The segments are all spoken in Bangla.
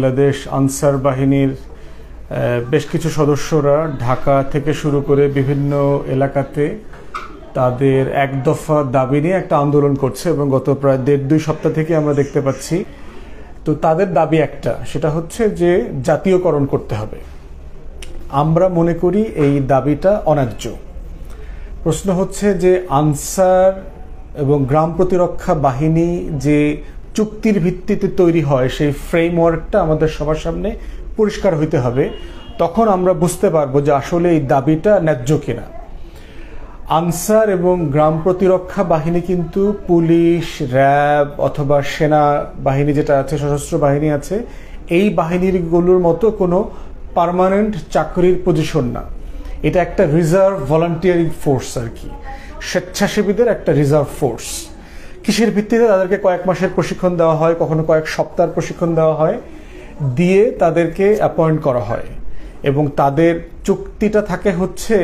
বাংলাদেশ আনসার বাহিনীর বেশ কিছু সদস্যরা ঢাকা থেকে শুরু করে বিভিন্ন এলাকাতে তাদের এক দফা দাবি নিয়ে একটা আন্দোলন করছে এবং গত প্রায় 1.5-2 সপ্তাহ থেকে আমরা দেখতে পাচ্ছি। তো তাদের দাবি একটা, সেটা হচ্ছে যে জাতীয়করণ করতে হবে। আমরা মনে করি এই দাবিটা অন্যায্য। প্রশ্ন হচ্ছে যে আনসার এবং গ্রাম প্রতিরক্ষা বাহিনী যে চুক্তির ভিত্তিতে তৈরি হয়, সেই ফ্রেমওয়ার্কটা আমাদের সবার সামনে পরিষ্কার হইতে হবে। তখন আমরা বুঝতে পারবো যে আসলে এই দাবিটা ন্যায্য কিনা। আনসার এবং গ্রাম প্রতিরক্ষা বাহিনী কিন্তু পুলিশ, র্যাব অথবা সেনা বাহিনী যেটা আছে, সশস্ত্র বাহিনী আছে, এই বাহিনীগুলোর মতো কোনো পার্মানেন্ট চাকরির পজিশন না। এটা একটা রিজার্ভ ভলান্টিয়ারিং ফোর্স আর কি, স্বেচ্ছাসেবীদের একটা রিজার্ভ ফোর্স। কিসের ভিত্তিতে? তাদেরকে কয়েক মাসের প্রশিক্ষণ দেওয়া হয়, কখনো কয়েক সপ্তাহের প্রশিক্ষণ দেওয়া হয়, দিয়ে তাদেরকে অ্যাপয়েন্ট করা হয় এবং তাদের চুক্তিটা থাকে হচ্ছে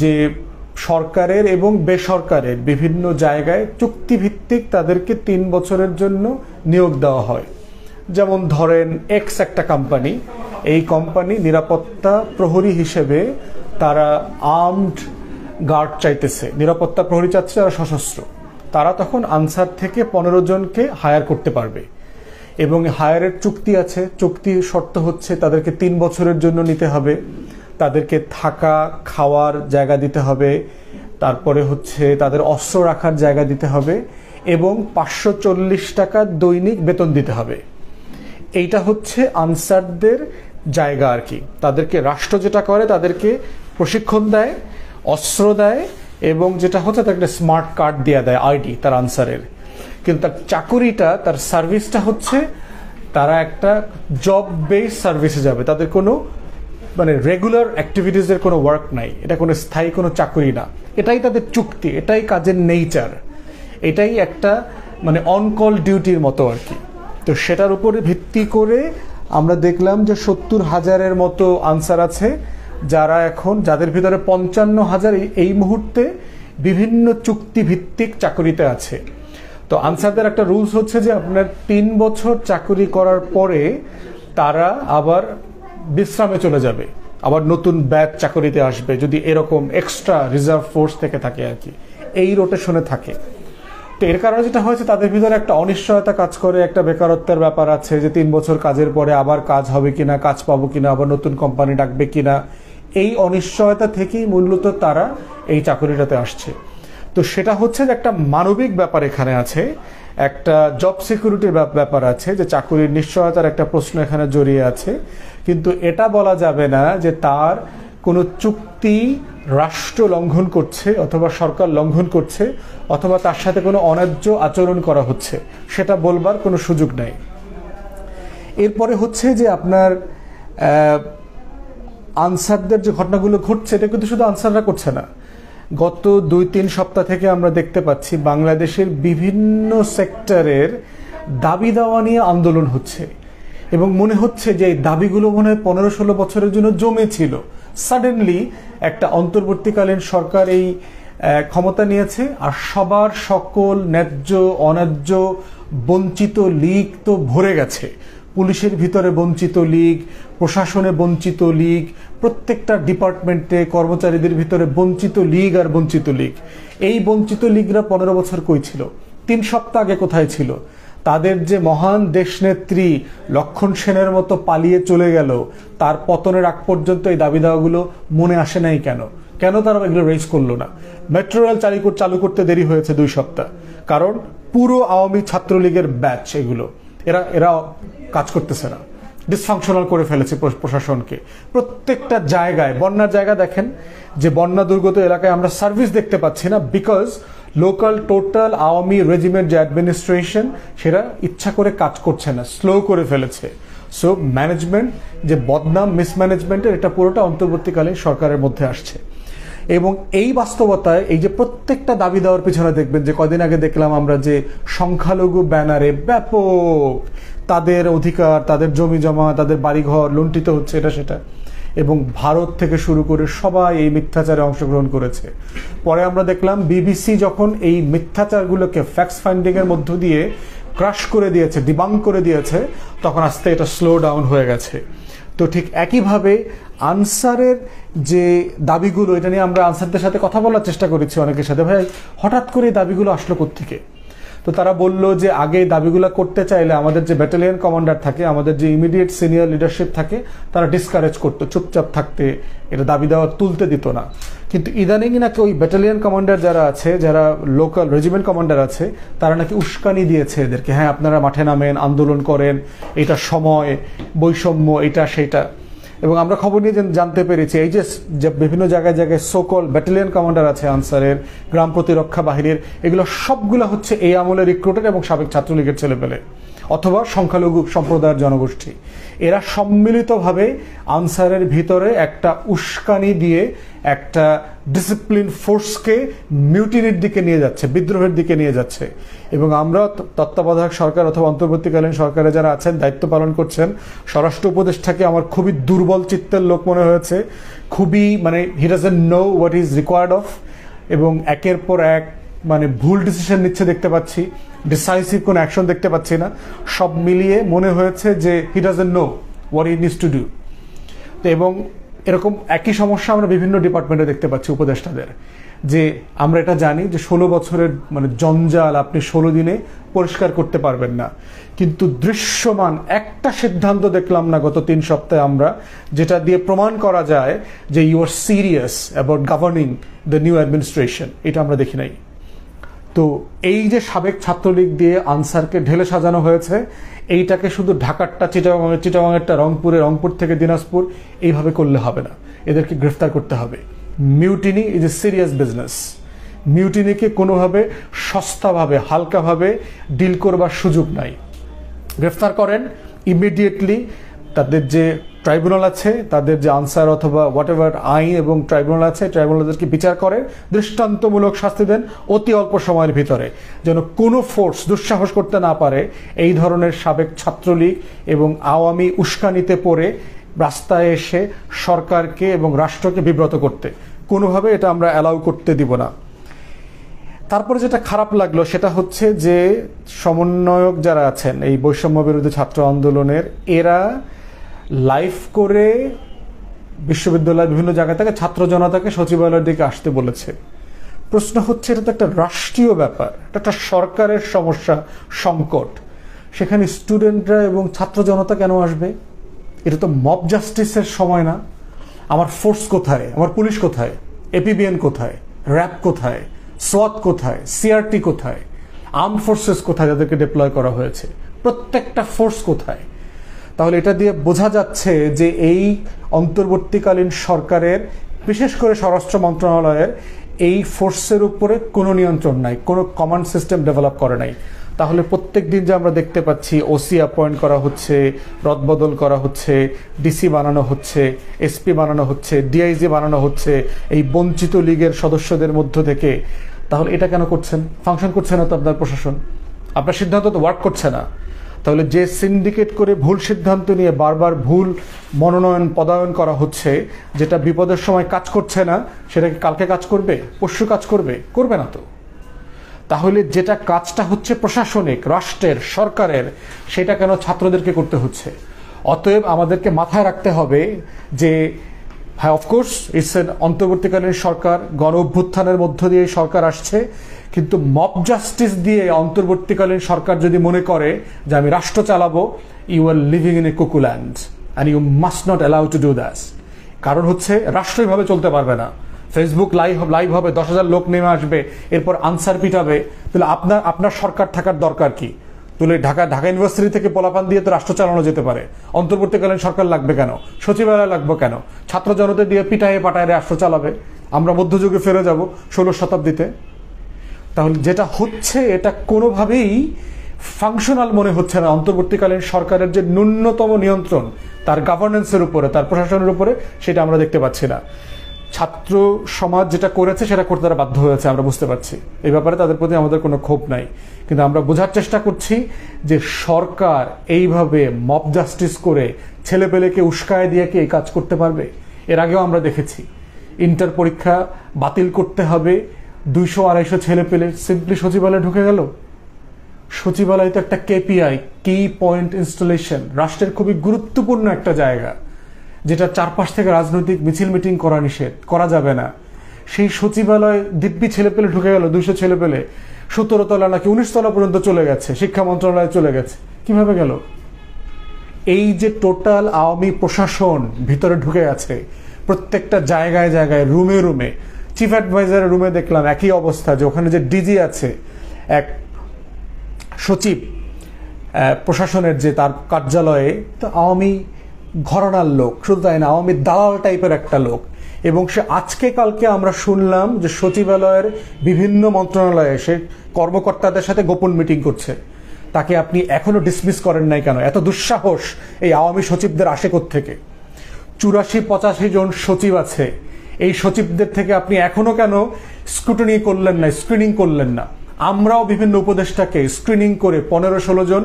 যে সরকারের এবং বেসরকারের বিভিন্ন জায়গায় চুক্তিভিত্তিক তাদেরকে 3 বছরের জন্য নিয়োগ দেওয়া হয়। যেমন ধরেন এক্স একটা কোম্পানি, এই কোম্পানি নিরাপত্তা প্রহরী হিসেবে তারা আর্মড গার্ড চাইতেছে, নিরাপত্তা প্রহরী চাচ্ছে যারা সশস্ত্র। তারা তখন আনসার থেকে 15 জনকে হায়ার করতে পারবে এবং হায়ারের চুক্তি আছে। চুক্তির শর্ত হচ্ছে তাদেরকে 3 বছরের জন্য নিতে হবে, তাদেরকে থাকা খাওয়ার জায়গা দিতে হবে, তারপরে হচ্ছে তাদের অস্ত্র রাখার জায়গা দিতে হবে এবং 540 টাকা দৈনিক বেতন দিতে হবে। এইটা হচ্ছে আনসারদের জায়গা আর কি। তাদেরকে রাষ্ট্র যেটা করে, তাদেরকে প্রশিক্ষণ দেয়, অস্ত্র দেয় এবং যেটা হচ্ছে তাদেরকে স্মার্ট কার্ড দিয়ে দেয়, আইডি তার আনসারের। কিন্তু তার চাকুরিটা, তার সার্ভিসটা হচ্ছে তারা একটা জব বেস সার্ভিসে যাবে। তাদের কোনো রেগুলার অ্যাক্টিভিটিসের কোনো ওয়ার্ক নাই, এটা কোনো স্থায়ী কোনো চাকুরি না। এটাই তাদের চুক্তি, এটাই কাজের নেচার, এটাই একটা অন কল ডিউটির মতো আর কি। তো সেটার উপরে ভিত্তি করে আমরা দেখলাম যে 70,000-এর মতো আনসার আছে যারা এখন, যাদের ভিতরে 55,000 এই মুহূর্তে বিভিন্ন চুক্তিভিত্তিক চাকুরিতে আছে। তো আনসারদের একটা রুলস হচ্ছে যে আপনার 3 বছর চাকুরি করার পরে তারা আবার বিশ্রামে চলে যাবে, আবার নতুন ব্যাচ চাকরিতে আসবে, যদি এরকম এক্সট্রা রিজার্ভ ফোর্স থেকে থাকে আর কি, এই রোটেশনে থাকে। তো এর কারণে যেটা হয়েছে, তাদের ভিতরে একটা অনিশ্চয়তা কাজ করে, একটা বেকারত্বের ব্যাপার আছে যে 3 বছর কাজের পরে আবার কাজ হবে কিনা, কাজ পাবো কিনা, আবার নতুন কোম্পানি ডাকবে কিনা, এই অনিশ্চয়তা থেকেই মূলত তারা এই চাকরিটাতে আসছে। তো সেটা হচ্ছে যে একটা মানবিক ব্যাপার এখানে আছে, একটা জব সিকিউরিটির ব্যাপার আছে, যে চাকরির নিশ্চয়তার একটা প্রশ্ন এখানে জড়িয়ে আছে। কিন্তু এটা বলা যাবে না যে তার কোনো চুক্তি রাষ্ট্র লঙ্ঘন করছে অথবা সরকার লঙ্ঘন করছে অথবা তার সাথে কোনো অন্যায্য আচরণ করা হচ্ছে, সেটা বলবার কোনো সুযোগ নাই। এরপরে হচ্ছে যে আপনার আনসারদের যে ঘটনাগুলো ঘটছে, এটা কিন্তু শুধু আনসাররা করছে না। গত 2-3 সপ্তাহ থেকে আমরা দেখতে পাচ্ছি বাংলাদেশের বিভিন্ন সেক্টরের দাবি দাওয়া নিয়ে আন্দোলন হচ্ছে এবং মনে হচ্ছে যে এই দাবিগুলো মনে হয় 15-16 বছরের জন্য জমেছিল। সাডেনলি একটা অন্তর্বর্তীকালীন সরকার এই ক্ষমতা নিয়েছে আর সবার সকল ন্যায্য অন্যায্য বঞ্চিত লীগ তো ভরে গেছে। পুলিশের ভিতরে বঞ্চিত লীগ, প্রশাসনে বঞ্চিত লীগ, প্রত্যেকটা ডিপার্টমেন্টে কর্মচারীদের ভিতরে বঞ্চিত লীগ আর বঞ্চিত লীগ। এই বঞ্চিত লীগরা 15 বছর কই ছিল? 3 সপ্তাহ আগে কোথায় ছিল? তাদের যে মহান দেশনেত্রী লক্ষণ সেনের মতো পালিয়ে চলে গেল, তার পতনের আগ পর্যন্ত এই দাবি দাওয়াগুলো মনে আসে নাই কেন? কেন তারা এগুলো রেজ করলো না? মেট্রো রেল চালু করতে দেরি হয়েছে 2 সপ্তাহ, কারণ পুরো আওয়ামী ছাত্রলীগের ব্যাচ, এগুলো এরা কাজ করতেছে না, ডিসফাংশনাল করে ফেলেছে প্রশাসনকে। প্রত্যেকটা জায়গায়, বন্যার জায়গা দেখেন যে বন্যা দুর্গত এলাকায় আমরা সার্ভিস দেখতে পাচ্ছি না, because local total Awami regiment যে অ্যাডমিনিস্ট্রেশন, সেটা ইচ্ছা করে কাজ করছে না, স্লো করে ফেলেছে। সো ম্যানেজমেন্ট যে বদনাম, মিসম্যানেজমেন্টের, এটা পুরোটা অন্তর্বর্তীকালীন সরকারের মধ্যে আসছে। এবং এই বাস্তবতায় এই যে প্রত্যেকটা দাবি দেওয়ার পিছনে দেখবেন যে কদিন আগে দেখলাম আমরা যে সংখ্যালঘু ব্যানারে ব্যাপক তাদের অধিকার, তাদের জমি জমা, তাদের বাড়িঘর লুণ্ঠিত হচ্ছে, এটা সেটা, এবং ভারত থেকে শুরু করে সবাই এই মিথ্যাচারে অংশগ্রহণ করেছে। পরে আমরা দেখলাম বিবিসি যখন এই মিথ্যাচারগুলোকে ফ্যাক্টস ফাইন্ডিং এর মধ্য দিয়ে ক্রাশ করে দিয়েছে, ডিবাঙ্ক করে দিয়েছে, তখন আস্তে এটা স্লো ডাউন হয়ে গেছে। তো ঠিক একইভাবে আনসারের যে দাবিগুলো, এটা নিয়ে আমরা আনসারদের সাথে কথা বলার চেষ্টা করেছি অনেকের সাথে, ভাই হঠাৎ করে এই দাবিগুলো আসলো কোত্থেকে। তো তারা বলল যে আগে দাবিগুলো করতে চাইলে আমাদের যে ব্যাটালিয়ন কমান্ডার থাকে, আমাদের যে ইমিডিয়েট সিনিয়র লিডারশিপ থাকে, তারা ডিসকারেজ করতো, চুপচাপ থাকতে, এটা দাবি দেওয়া তুলতে দিত না। কিন্তু ইদানিং নাকি ওই ব্যাটালিয়ন কমান্ডার যারা আছে, যারা লোকাল রেজিমেন্ট কমান্ডার আছে, তারা নাকি উস্কানি দিয়েছে এদেরকে, হ্যাঁ আপনারা মাঠে নামেন, আন্দোলন করেন, এটা সময়, বৈষম্য, এটা সেটা। এবং আমরা খবর নিয়ে জানতে পেরেছি এই যে বিভিন্ন জায়গায় জায়গায় সোকল ব্যাটালিয়ন কমান্ডার আছে আনসারের, গ্রাম প্রতিরক্ষা বাহিনীর, এগুলো সবগুলো হচ্ছে এই আমলের রিক্রুটেড এবং সাবেক ছাত্রলীগের ছেলেপেলে অথবা সংখ্যালঘু সম্প্রদায়ের জনগোষ্ঠী। এরা সম্মিলিতভাবে আনসারের ভিতরে একটা উস্কানি দিয়ে একটা ডিসিপ্লিন ফোর্সকে মিউটিনির দিকে নিয়ে যাচ্ছে, বিদ্রোহের দিকে নিয়ে যাচ্ছে। এবং আমরা তত্ত্বাবধায়ক সরকার অথবা অন্তর্বর্তীকালীন সরকারে যারা আছেন, দায়িত্ব পালন করছেন, স্বরাষ্ট্র উপদেষ্টাকে আমার খুবই দুর্বল চিত্তের লোক মনে হয়েছে, খুবই he doesn't know what is required of, এবং একের পর এক ভুল ডিসিশন নিচ্ছে দেখতে পাচ্ছি, ডিসাইসিভ কোনো অ্যাকশন দেখতে পাচ্ছি না। সব মিলিয়ে মনে হয়েছে যে he doesn't know what he needs to do. তো এবং এরকম একই সমস্যা আমরা বিভিন্ন ডিপার্টমেন্টে দেখতে পাচ্ছি উপদেষ্টাদের, যে আমরা এটা জানি যে 16 বছরের জঞ্জাল আপনি 16 দিনে পরিষ্কার করতে পারবেন না, কিন্তু দৃশ্যমান একটা সিদ্ধান্ত দেখলাম না গত 3 সপ্তাহে আমরা, যেটা দিয়ে প্রমাণ করা যায় যে you are serious about governing the new administration, এটা আমরা দেখি নাই। তো এই যে সাবেক ছাত্রলীগ দিয়ে আনসারকে ঢেলে সাজানো হয়েছে, এইটাকে শুধু ঢাকারটা চিটাগাংয়েরটা রংপুর থেকে দিনাজপুর এইভাবে করলে হবে না, এদেরকে গ্রেফতার করতে হবে। Mutiny is a serious business. মিউটিনিকে কোনোভাবে সস্তাভাবে, হালকাভাবে ডিল করবার সুযোগ নাই। গ্রেফতার করেন ইমিডিয়েটলি, তাদের যে ট্রাইব্যুনাল আছে, তাদের যে আনসার অথবা হোয়াট এভার আইন এবং ট্রাইব্যুনাল আছে, ট্রাইব্যুনালদেরকে বিচার করে দৃষ্টান্তমূলক শাস্তি দেন অতি অল্প সময়ের ভিতরে, যেন কোনো ফোর্স দুঃসাহস করতে না পারে এই ধরনের সাবেক ছাত্রলীগ এবং আওয়ামী উস্কানিতে পড়ে রাস্তায় এসে সরকারকে এবং রাষ্ট্রকে বিব্রত করতে। কোনোভাবে এটা আমরা অ্যালাউ করতে দিব না। তারপরে যেটা খারাপ লাগলো সেটা হচ্ছে যে সমন্বয়ক যারা আছেন এই বৈষম্য বিরোধী ছাত্র আন্দোলনের, এরা লাইভ করে বিশ্ববিদ্যালয়ের বিভিন্ন জায়গা থেকে ছাত্র জনতাকে সচিবালয়ের দিকে আসতে বলেছে। প্রশ্ন হচ্ছে, এটা তো একটা রাষ্ট্রীয় ব্যাপার, এটা একটা সরকারের সমস্যা, সংকট, সেখানে স্টুডেন্টরা এবং ছাত্র জনতা কেন আসবে? এটা তো মব জাস্টিসের সময় না। আমার ফোর্স কোথায়? আমার পুলিশ কোথায়? এপিবিএন কোথায়? র্যাব কোথায়? সোয়াত কোথায়? সিআরটি কোথায়? আর্ম ফোর্সেস কোথায় যাদেরকে ডিপ্লয় করা হয়েছে? প্রত্যেকটা ফোর্স কোথায়? তাহলে এটা দিয়ে বোঝা যাচ্ছে যে এই অন্তর্বর্তীকালীন সরকারের, বিশেষ করে স্বরাষ্ট্র মন্ত্রণালয়ের এই ফোর্সের উপরে কোনো নিয়ন্ত্রণ নাই, কোনো কমান্ড সিস্টেম ডেভেলপ করে নাই। তাহলে প্রত্যেক দিন যে আমরা দেখতে পাচ্ছি ওসি অ্যাপয়েন্ট করা হচ্ছে, রদবদল করা হচ্ছে, ডিসি বানানো হচ্ছে, এসপি বানানো হচ্ছে, ডিআইজি বানানো হচ্ছে এই বঞ্চিত লীগের সদস্যদের মধ্য থেকে, তাহলে এটা কেন করছেন? ফাংশন করছে না তো আপনার প্রশাসন, আপনার সিদ্ধান্ত তো ওয়ার্ক করছে না। তাহলে যে সিন্ডিকেট করে ভুল সিদ্ধান্ত নিয়ে বারবার ভুল মনোনয়ন পদায়ন করা হচ্ছে, যেটা বিপদের সময় কাজ করছে না, সেটা কি কালকে কাজ করবে? পরশু কাজ করবে? করবে না তো। তাহলে যেটা কাজটা হচ্ছে প্রশাসনিক, রাষ্ট্রের, সরকারের, সেটা কেন ছাত্রদেরকে করতে হচ্ছে? অতএব আমাদেরকে মাথায় রাখতে হবে যে হ্যাঁ, অফকোর্স ইটস এন অন্তর্বর্তীকালীন সরকার, গণ অভ্যুত্থানের মধ্য দিয়ে সরকার আসছে, কিন্তু মব জাস্টিস দিয়ে অন্তর্বর্তীকালীন সরকার যদি মনে করে যে আমি রাষ্ট্র চালাবো, you are living in a cuckoo land and you must not allow to do that. কারণ হচ্ছে রাষ্ট্র এইভাবে চলতে পারবে না। ফেসবুক লাইভ হবে, 10,000 লোক নেমে আসবে, এরপর আনসার পিটাবে। তাহলে আপনার সরকার থাকার দরকার কি? তুলে ঢাকা ইউনিভার্সিটি থেকে পোলাপান দিয়ে তো রাষ্ট্র চালানো যেতে পারে। অন্তর্বর্তীকালীন সরকার লাগবে কেন? সচিবালয় লাগবে কেন? ছাত্র জনতা দিয়ে পিটায়ে পাটায় রাষ্ট্র চালাবে। আমরা মধ্যযুগে ফিরে যাব 16 শতাব্দীতে। তাহলে যেটা হচ্ছে এটা কোনোভাবেই ফাংশনাল মনে হচ্ছে না। অন্তর্বর্তীকালীন সরকারের যে ন্যূনতম নিয়ন্ত্রণ তার গভর্নেন্সের উপরে, তার প্রশাসনের উপরে, সেটা আমরা দেখতে পাচ্ছি না। ছাত্র সমাজ যেটা করেছে সেটা করতে তারা বাধ্য হয়েছে, আমরা বুঝতে পারছি। এই ব্যাপারে তাদের প্রতি আমাদের কোনো ক্ষোভ নাই, কিন্তু আমরা বোঝার চেষ্টা করছি যে সরকার এইভাবে মব জাস্টিস করে ছেলেপেলেকে উস্কায় দিয়ে কি এই কাজ করতে পারবে? এর আগেও আমরা দেখেছি ইন্টার পরীক্ষা বাতিল করতে হবে, 200-250 ছেলেপেলে সিম্পলি সচিবালয়ে ঢুকে গেল। সচিবালয় তো একটা কেপিআই, কি পয়েন্ট ইনস্টলেশন, রাষ্ট্রের খুবই গুরুত্বপূর্ণ একটা জায়গা, যেটা চারপাশ থেকে রাজনৈতিক মিছিল মিটিং করা নিষেধ, করা যাবে না। সেই সচিবালয় দিব্যি ছেলেপেলে ঢুকে গেল, 200 ছেলেপেলে, 17 তলা নাকি 19 তলা পর্যন্ত চলে গেছে, শিক্ষা মন্ত্রণালয়ে চলে গেছে। কিভাবে গেল? এই যে টোটাল আওয়ামী প্রশাসন ভিতরে ঢুকে আছে, প্রত্যেকটা জায়গায় জায়গায়, রুমে রুমে, চিফ অ্যাডভাইজারের রুমে দেখলাম একই অবস্থা, যে ওখানে যে ডিজি আছে, এক সচিব প্রশাসনের, যে তার কার্যালয়ে তো আওয়ামী ঘরানার লোক, শুধু তাই না, আওয়ামী দালাল টাইপের একটা লোক। এবং সে আজকে কালকে আমরা শুনলাম যে সচিবালয়ের বিভিন্ন মন্ত্রণালয়ে এসে কর্মকর্তাদের সাথে গোপন মিটিং করছে। তাকে আপনি এখনো ডিসমিস করেন নাই কেন? এত দুঃসাহস এই আওয়ামী সচিবদের আসে কোত্থেকে? 84-85 জন সচিব আছে, এই সচিবদের থেকে আপনি এখনো কেন স্ক্রুটিনি করলেন না, স্ক্রিনিং করলেন না? আমরাও বিভিন্ন উপদেষ্টাকে স্ক্রিনিং করে 15-16 জন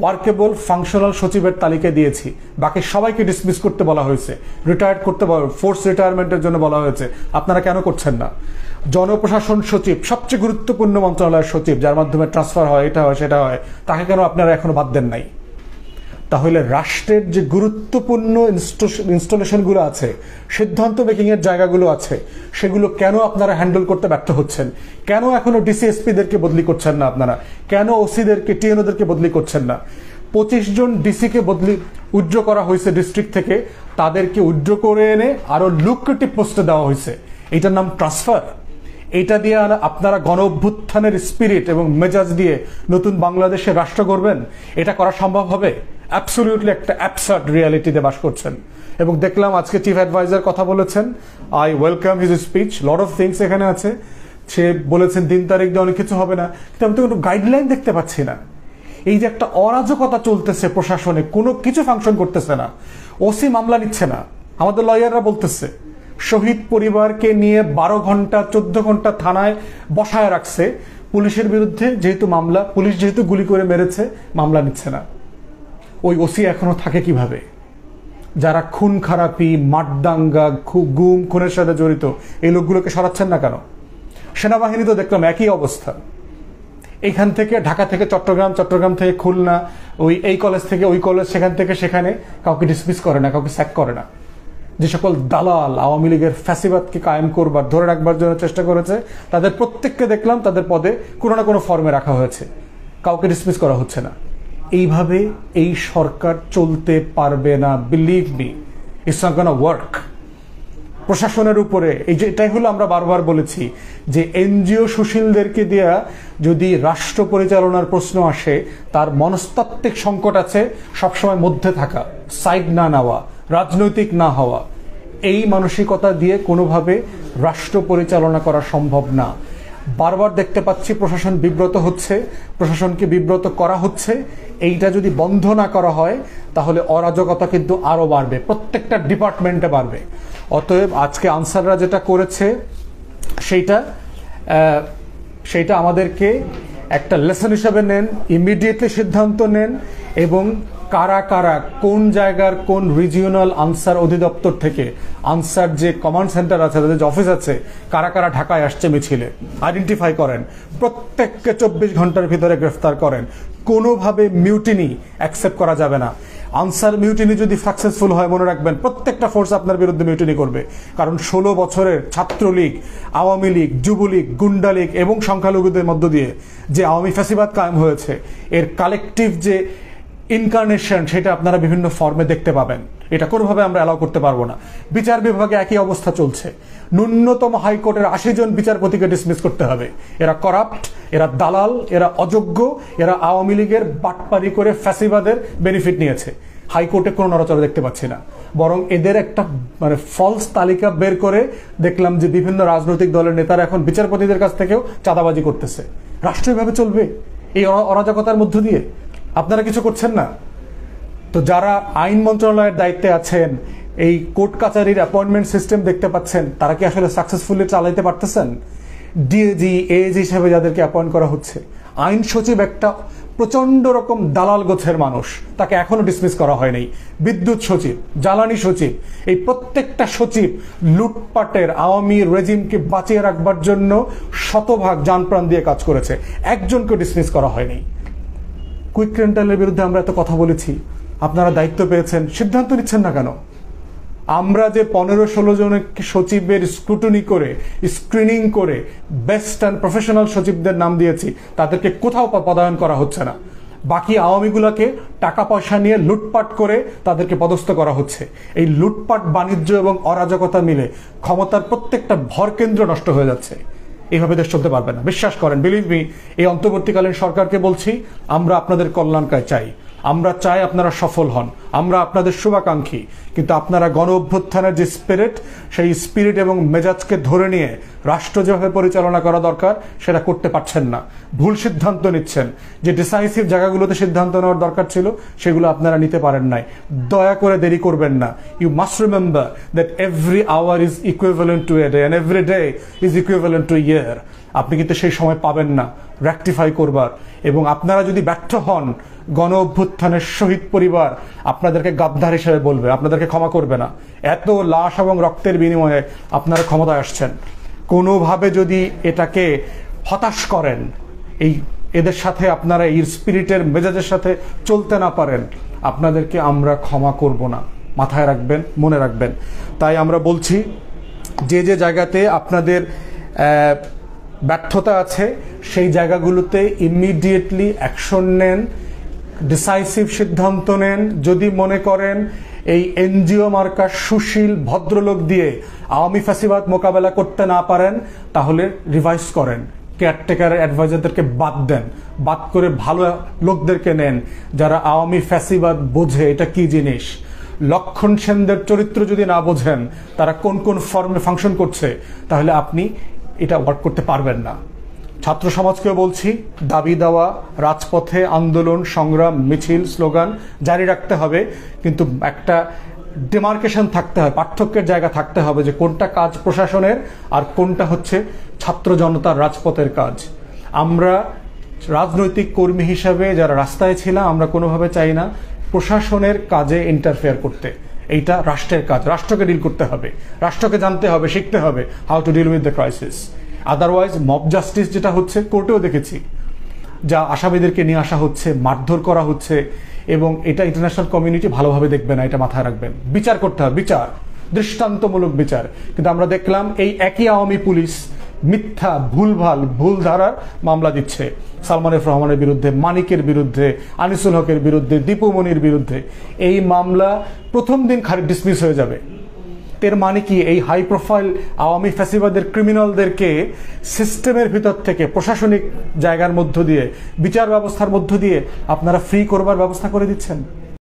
ওয়ার্কেবল ফাংশনাল সচিবের তালিকা দিয়েছি, বাকি সবাইকে ডিসমিস করতে বলা হয়েছে, রিটায়ার করতে ফোর্স রিটায়ারমেন্টের জন্য বলা হয়েছে। আপনারা কেন করছেন না? জনপ্রশাসন সচিব, সবচেয়ে গুরুত্বপূর্ণ মন্ত্রণালয়ের সচিব, যার মাধ্যমে ট্রান্সফার হয়, এটা হয়, সেটা হয়, তাকে কেন আপনারা এখনো বাদ দেন নাই? তাহলে রাষ্ট্রের যে গুরুত্বপূর্ণ ইনস্টলেশনগুলো আছে, সিদ্ধান্ত মেকিংয়ের জায়গাগুলো আছে, সেগুলো কেন আপনারা হ্যান্ডেল করতে ব্যর্থ হচ্ছেন? কেন এখনো ডিসিএসপিদেরকে বদলি করছেন না আপনারা? কেন ওসিদেরকে, টিএনওদেরকে বদলি করছেন না? 25 জন ডিসিকে বদলি উইথড্র করা হয়েছে ডিস্ট্রিক্ট থেকে, তাদেরকে উইথড্র করে এনে আরো লুক্রেটিভ পোস্টে দেওয়া হয়েছে। এটার নাম ট্রান্সফার। এটা দিয়ে আপনারা গণ অভ্যুত্থানের স্পিরিট এবং মেজাজ দিয়ে নতুন বাংলাদেশে রাষ্ট্র গড়বেন? এটা করা সম্ভব হবে? অ্যাবসলিউটলি একটা অ্যাবসার্ড রিয়ালিটিতে বাস করছেন। এবং দেখলাম আজকে চিফ অ্যাডভাইজার কথা বলেছেন, I welcome his speech, lot of things এখানে আছে। সে বলেছেন 3 তারিখ দিয়ে অনেক কিছু হবে না, কিন্তু আমি তো কোনো গাইডলাইন দেখতে পাচ্ছি না। এই যে একটা অরাজকতা চলতেছে প্রশাসনে, কোনো কিছু ফাংশন করতেছে না। ওসি মামলা নিচ্ছে না, আমাদের লয়াররা বলতেছে শহীদ পরিবারকে নিয়ে 12 ঘন্টা 14 ঘন্টা থানায় বসায় রাখছে, পুলিশের বিরুদ্ধে যেহেতু মামলা, পুলিশ যেহেতু গুলি করে মেরেছে, মামলা নিচ্ছে না। ওই ওসি এখনো থাকে কিভাবে? যারা খুন খারাপি, মারদাঙ্গা, গুম খুনের সাথে জড়িত, এই লোকগুলোকে সরাচ্ছেন না কেন? সেনাবাহিনী তো দেখলাম একই অবস্থা। এখান থেকে ঢাকা থেকে চট্টগ্রাম, চট্টগ্রাম থেকে খুলনা, এই কলেজ থেকে ওই কলেজ, সেখান থেকে সেখানে কাউকে ডিসমিস করে না, কাউকে স্যাক করে না। যে সকল দালাল আওয়ামী লীগের ফ্যাসিবাদকে কায়েম করবার, ধরে রাখবার জন্য চেষ্টা করেছে, তাদের প্রত্যেককে দেখলাম তাদের পদে কোনো না কোনো ফর্মে রাখা হয়েছে, কাউকে ডিসমিস করা হচ্ছে না। এইভাবে এই সরকার চলতে পারবে না, believe me, it's not gonna work. প্রশাসনের উপরে এই যে, এটাই হলো আমরা বারবার বলেছি যে এনজিও সুশীলদেরকে দেয়া যদি রাষ্ট্র পরিচালনার প্রশ্ন আসে, তার মনস্তাত্ত্বিক সংকট আছে সবসময় মধ্যে থাকা, সাইড না নেওয়া, রাজনৈতিক না হওয়া। এই মানসিকতা দিয়ে কোনোভাবে রাষ্ট্র পরিচালনা করা সম্ভব না। বারবার দেখতে পাচ্ছি প্রশাসন বিব্রত হচ্ছে, প্রশাসনকে বিব্রত করা হচ্ছে। এইটা যদি বন্ধ না করা হয় তাহলে অরাজকতা কিন্তু আরো বাড়বে, প্রত্যেকটা ডিপার্টমেন্টে বাড়বে। অতএব আজকে আনসাররা যেটা করেছে সেইটা আমাদেরকে একটা লেসন হিসেবে নেন, ইমিডিয়েটলি সিদ্ধান্ত নেন, এবং কারা কারা কোন জায়গার কোন রিজিওনাল আনসার অধিদপ্তর থেকে, আনসার যে কমান্ড সেন্টার আছে, তাদের যে অফিস আছে, কারা কারা ঢাকায় আসছে মিছিলে আইডেন্টিফাই করেন, প্রত্যেককে 24 ঘন্টার ভিতরে গ্রেফতার করেন। কোনোভাবে মিউটিনি অ্যাকসেপ্ট করা যাবে না। আনসার মিউটিনি যদি সাকসেসফুল হয়, মনে রাখবেন প্রত্যেকটা ফোর্স আপনার বিরুদ্ধে মিউটিনি করবে। কারণ 16 বছরের ছাত্রলীগ, আওয়ামী লীগ, যুবলীগ, গুন্ডা লীগ এবং সংখ্যালঘুদের মধ্য দিয়ে যে আওয়ামী ফ্যাসিবাদ কায়েম হয়েছে, এর কালেকটিভ যে ইনকার্নেশন, সেটা আপনারা বিভিন্ন ফর্মে দেখতে পাবেন। এটা কোনোভাবে আমরা অ্যালাউ করতে পারবো না। বিচার বিভাগে একই অবস্থা চলছে। ন্যূনতম হাইকোর্টের 80 জন বিচারপতিকে ডিসমিস করতে হবে। এরা করাপ্ট, এরা দালাল, এরা অযোগ্য, এরা আওয়ামী লীগের বাটপারি করে ফ্যাসিবাদের বেনিফিট নিয়েছে। হাইকোর্টে কোনো নড়াচড়া দেখতে পাচ্ছি না, বরং এদের একটা ফলস তালিকা বের করে দেখলাম যে বিভিন্ন রাজনৈতিক দলের নেতারা এখন বিচারপতিদের কাছ থেকেও চাঁদাবাজি করতেছে। রাষ্ট্র এভাবে চলবে এই অরাজকতার মধ্য দিয়ে? আপনারা কিছু করছেন না তো। যারা আইন মন্ত্রণালয়ের দায়িত্বে আছেন, এই কোর্ট কাচারির অ্যাপয়েন্টমেন্ট সিস্টেম দেখতে পাচ্ছেন, তারা কি আসলে সাকসেসফুলি চালাইতে পারতেছেন? ডিএজি, এএজি হিসেবে যাদেরকে অ্যাপয়েন্ট করা হচ্ছে, আইন সচিব একটা প্রচন্ড রকম দালাল গোছের মানুষ, তাকে এখনো ডিসমিস করা হয়নি। বিদ্যুৎ সচিব, জ্বালানি সচিব, এই প্রত্যেকটা সচিব লুটপাটের আওয়ামী রেজিমকে বাঁচিয়ে রাখবার জন্য শতভাগ জানপ্রাণ দিয়ে কাজ করেছে, একজনকে ডিসমিস করা হয়নি। কুইক রেন্টালের বিরুদ্ধে আমরা এত কথা বলেছি, আপনারা দায়িত্ব পেয়েছেন, সিদ্ধান্ত নিচ্ছেন না কেন? আমরা যে 15-16 জনের সচিবের স্ক্রুটনি করে স্ক্রিনিং করে বেস্ট অ্যান্ড প্রফেশনাল সচিবদের নাম দিয়েছি, তাদেরকে কোথাও পদায়ন করা হচ্ছে না। বাকি আওয়ামীগুলোকে টাকা পয়সা নিয়ে লুটপাট করে তাদেরকে পদস্থ করা হচ্ছে। এই লুটপাট, বাণিজ্য এবং অরাজকতা মিলে ক্ষমতার প্রত্যেকটা ভরকেন্দ্র নষ্ট হয়ে যাচ্ছে। এইভাবে দেশ চলতে পারবে না, বিশ্বাস করেন, বিলিভ মি। এই অন্তর্বর্তীকালীন সরকারকে বলছি, আমরা আপনাদের কল্যাণকায় চাই, আমরা চাই আপনারা সফল হন, আমরা আপনাদের শুভাকাঙ্ক্ষী। কিন্তু আপনারা গণ অভ্যুত্থানের যে স্পিরিট, সেই স্পিরিট এবং মেজাজকে ধরে নিয়ে রাষ্ট্র যেভাবে পরিচালনা করা দরকার সেটা করতে পারছেন না। ভুল সিদ্ধান্ত নিচ্ছেন। যে ডিসাইসিভ জায়গাগুলোতে সিদ্ধান্ত নেওয়ার দরকার ছিল সেগুলো আপনারা নিতে পারেন নাই। দয়া করে দেরি করবেন না। You must remember that every hour is equivalent to a day and every day is equivalent to year. আপনি কিন্তু সেই সময় পাবেন না রেকটিফাই করবার। এবং আপনারা যদি ব্যর্থ হন, গণ অভ্যুত্থানের শহীদ পরিবার আপনাদেরকে গাদ্দার হিসেবে বলবে, আপনাদেরকে ক্ষমা করবে না। এত লাশ এবং রক্তের বিনিময়ে আপনারা ক্ষমতায় আসছেন। কোনোভাবে যদি এটাকে হতাশ করেন, এদের সাথে আপনারা এই স্পিরিটের মেজাজের সাথে চলতে না পারেন, আপনাদেরকে আমরা ক্ষমা করব না। মাথায় রাখবেন, মনে রাখবেন। তাই আমরা বলছি, যে যে জায়গাতে আপনাদের ব্যর্থতা আছে সেই জায়গাগুলোতে ইমিডিয়েটলি অ্যাকশন নেন, ডিসাইসিভ সিদ্ধান্ত নেন। যদি মনে করেন এই এনজিও মার্কা সুশীল ভদ্রলোক দিয়ে আওয়ামী ফ্যাসিবাদ মোকাবেলা করতে না পারেন, তাহলে রিভাইজ করেন, কেয়ারটেকার অ্যাডভাইজারদেরকে বাদ দেন, বাদ করে ভালো লোকদেরকে নেন যারা আওয়ামী ফ্যাসিবাদ বোঝে এটা কি জিনিস। লক্ষণ সেনদের চরিত্র যদি না বোঝেন, তারা কোন কোন ফর্মে ফাংশন করছে, তাহলে আপনি এটা ওয়ার্ক করতে পারবেন না। ছাত্র সমাজকেও বলছি, দাবি দেওয়া, রাজপথে আন্দোলন, সংগ্রাম, মিছিল, স্লোগান জারি রাখতে হবে, কিন্তু একটা ডিমার্কেশন থাকতে হবে, পার্থক্যের জায়গা থাকতে হবে যে কোনটা কাজ প্রশাসনের আর কোনটা হচ্ছে ছাত্র জনতার রাজপথের কাজ। আমরা রাজনৈতিক কর্মী হিসাবে যারা রাস্তায় ছিলাম, আমরা কোনোভাবে চাই না প্রশাসনের কাজে ইন্টারফেয়ার করতে। এইটা রাষ্ট্রের কাজ, রাষ্ট্রকে ডিল করতে হবে, রাষ্ট্রকে জানতে হবে, শিখতে হবে how to deal with the crisis. Otherwise mob justice যেটা হচ্ছে, কোর্টেও দেখেছি, যা আসামিদেরকে নিয়ে আসা হচ্ছে, মারধর করা হচ্ছে, এবং এটা ইন্টারন্যাশনাল কমিউনিটি ভালোভাবে দেখবে না, এটা মাথায় রাখবেন। বিচার করতে হবে, বিচার, দৃষ্টান্তমূলক বিচার। কিন্তু আমরা দেখলাম এই একই আওয়ামী পুলিশ মিথ্যা, ভুল ধারার মামলা দিচ্ছে সালমান এফ রহমানের বিরুদ্ধে, মানিকের বিরুদ্ধে, আনিসুল হকের বিরুদ্ধে, দীপু মনির বিরুদ্ধে। এই মামলা প্রথম দিন ডিসমিস হয়ে যাবে। এর মানে কি, এই হাই প্রোফাইল আওয়ামী ফ্যাসিবাদের ক্রিমিনালদেরকে সিস্টেমের ভিতর থেকে, প্রশাসনিক জায়গার মধ্য দিয়ে, বিচার ব্যবস্থার মধ্য দিয়ে আপনারা ফ্রি করবার ব্যবস্থা করে দিচ্ছেন।